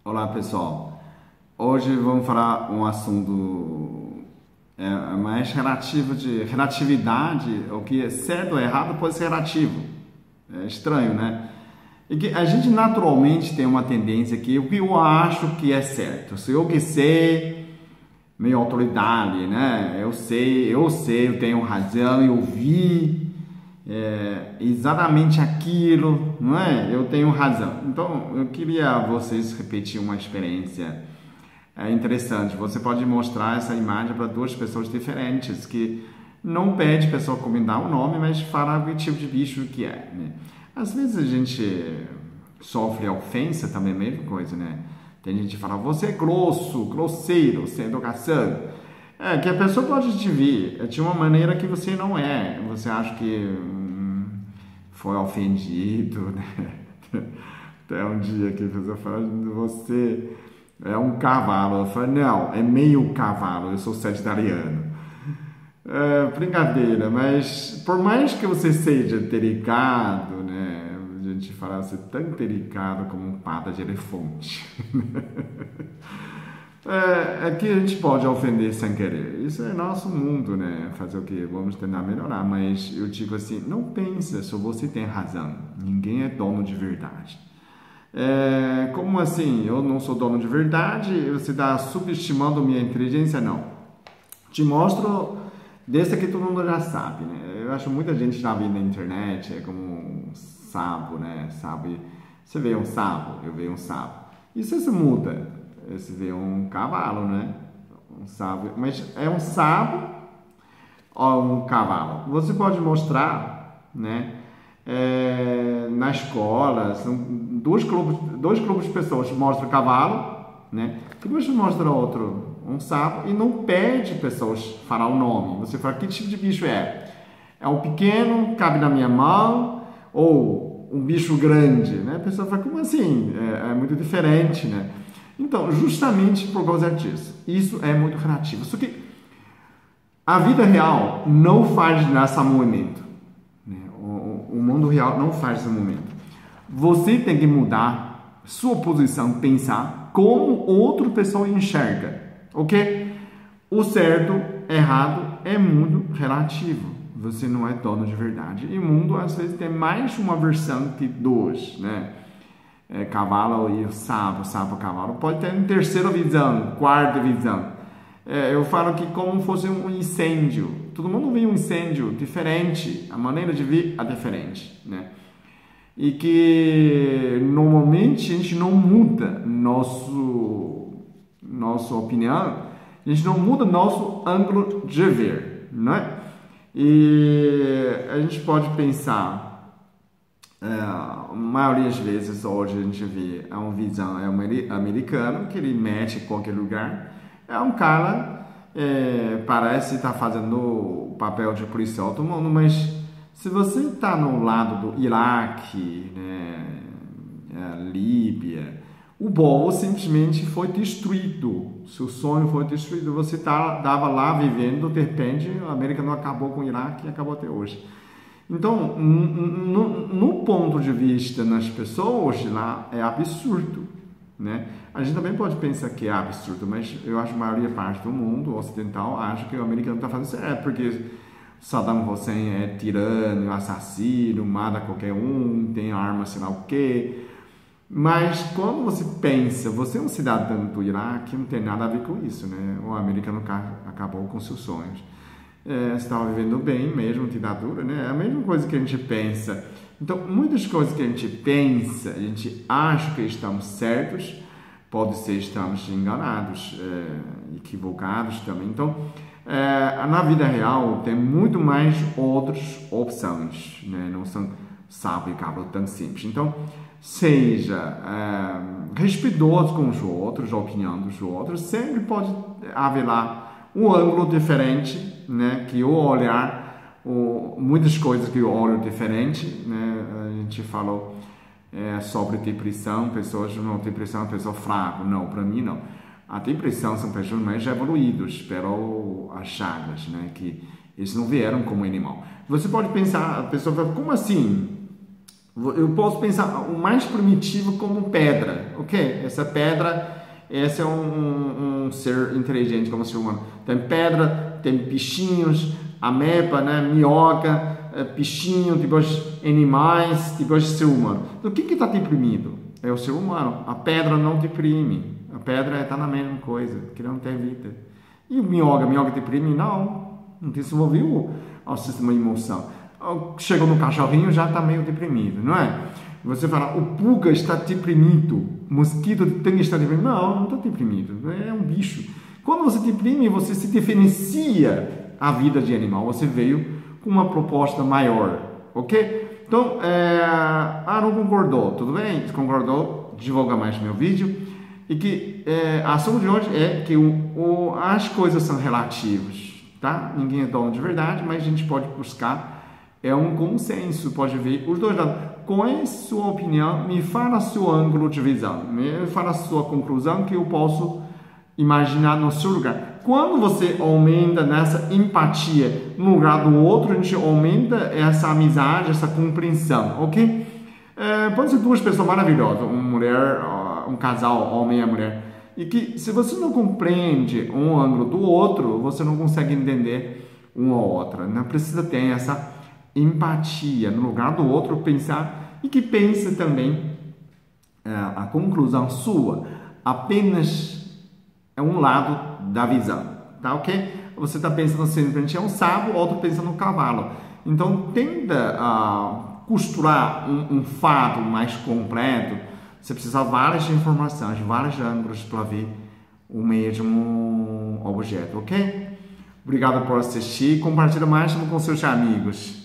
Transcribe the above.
Olá pessoal, hoje vamos falar um assunto mais relativo de relatividade, o que é certo ou errado pode ser relativo, é estranho, né? E que a gente naturalmente tem uma tendência que o que eu acho que é certo, se eu que sei, minha autoridade, né? Eu tenho razão, eu vi exatamente aquilo, não é? Eu tenho razão. Então, eu queria vocês repetir uma experiência interessante. Você pode mostrar essa imagem para duas pessoas diferentes, que não pede a pessoa comentar o nome, mas falar o tipo de bicho que é, né? Às vezes a gente sofre ofensa também, mesma coisa, né? Tem gente que fala, você é grosso, grosseiro, sem educação. Que a pessoa pode te ver de uma maneira que você não é. Você acha que foi ofendido, né? Até um dia que a pessoa fala, você é um cavalo. Eu falo, não, é meio cavalo, eu sou sagitariano. Brincadeira, mas por mais que você seja delicado, né? A gente fala, você é tão delicado como um pata de elefante. É que a gente pode ofender sem querer. Isso é nosso mundo, né? Fazer o quê? Vamos tentar melhorar. Mas eu digo assim, não pensa só você tem razão. Ninguém é dono de verdade. Como assim? Eu não sou dono de verdade? Você está subestimando minha inteligência? Não. Te mostro desse aqui todo mundo já sabe, né? Eu acho muita gente já viu na internet, é como um sabo, né? Sabe? Você vê um sabo, eu vejo um sabo. Isso se muda. Você vê um cavalo, né? Um sabo, mas é um sabo ou um cavalo? Você pode mostrar, né? Na escola, são dois grupos de pessoas. Mostra o cavalo, né? Depois mostra outro, um sapo, e não pede pessoas falar o nome. Você fala, que tipo de bicho é? É um pequeno, cabe na minha mão, ou um bicho grande, né? A pessoa fala, como assim? É muito diferente, né? Então, justamente por causa disso, isso é muito relativo. Só que a vida real não faz nesse momento, né? O mundo real não faz nesse momento. Você tem que mudar sua posição, pensar como outra pessoa enxerga, ok? O certo, errado é muito relativo. Você não é dono de verdade. E o mundo, às vezes, tem mais uma versão que duas, né? Cavalo e o sapo, cavalo. Pode ter uma terceira visão, quarta visão. Eu falo que como fosse um incêndio. Todo mundo vê um incêndio diferente, a maneira de ver é diferente, né? E que normalmente a gente não muda nossa opinião, a gente não muda nosso ângulo de ver, né? E a gente pode pensar, a maioria das vezes hoje a gente vê uma visão, um americano que ele mete em qualquer lugar, é um cara, parece estar fazendo o papel de policial do mundo, mas se você está no lado do Iraque, né, Líbia, o povo simplesmente foi destruído, seu sonho foi destruído, você estava lá vivendo, de repente a América não acabou com o Iraque e acabou até hoje. Então, no ponto de vista das pessoas lá, é absurdo, né? A gente também pode pensar que é absurdo, mas eu acho que a maioria parte do mundo ocidental acha que o americano está fazendo certo, porque Saddam Hussein é tirano, assassino, mata qualquer um, tem arma, sei lá o quê. Mas quando você pensa, você é um cidadão do Iraque, não tem nada a ver com isso, né? O americano acabou com seus sonhos. Você estava vivendo bem mesmo, ditadura, né? É a mesma coisa que a gente pensa. Então, muitas coisas que a gente pensa, a gente acha que estamos certos, pode ser estamos enganados, equivocados também. Então, na vida real tem muito mais outras opções, né? Não são sapo e cabra tão simples. Então, seja respeitoso com os outros, a opinião dos outros, sempre pode haver lá um ângulo diferente, né? Que o olhar, muitas coisas que eu olho diferente, né? A gente falou sobre depressão, pessoas não depressão, pessoa fraca, não, para mim não. A depressão são pessoas mais evoluídas, pero as chagas, né? Que eles não vieram como animal. Você pode pensar, a pessoa fala, como assim? Eu posso pensar o mais primitivo como pedra, ok? Essa pedra, esse é um ser inteligente como ser humano. Tem pedra, tem bichinhos, ameba, né? Minhoca, bichinho, tipo de animais, tipo de ser humano. Então, o que está deprimido? É o ser humano. A pedra não deprime. A pedra está na mesma coisa, que não tem vida. E o minhoca deprime? Não desenvolveu o sistema de emoção. Chega no cachorrinho, já está meio deprimido, não é? Você fala, o pulga está deprimido, o mosquito está deprimido. Não está deprimido, é um bicho. Quando você deprime, você se diferencia a vida de animal. Você veio com uma proposta maior, ok? Então, não concordou, tudo bem? Se concordou, divulga mais meu vídeo. E que a ação de hoje é que as coisas são relativas, tá? Ninguém é dono de verdade, mas a gente pode buscar um consenso, pode ver os dois lados. Qual é a sua opinião? Me fala seu ângulo de visão, me fala a sua conclusão que eu posso imaginar no seu lugar. Quando você aumenta nessa empatia no lugar do outro, a gente aumenta essa amizade, essa compreensão, ok? Pode ser duas pessoas maravilhosas, um casal, homem e mulher, e que se você não compreende um ângulo do outro, você não consegue entender um ou outra. Não precisa ter essa empatia no lugar do outro, pensar e que pense também a conclusão sua apenas é um lado da visão, tá ok? Você está pensando simplesmente é um sábio, outro pensa no cavalo. Então tenta costurar um fato mais completo. Você precisa de várias informações, vários ângulos para ver o mesmo objeto, ok? Obrigado por assistir. Compartilhe mais com seus amigos.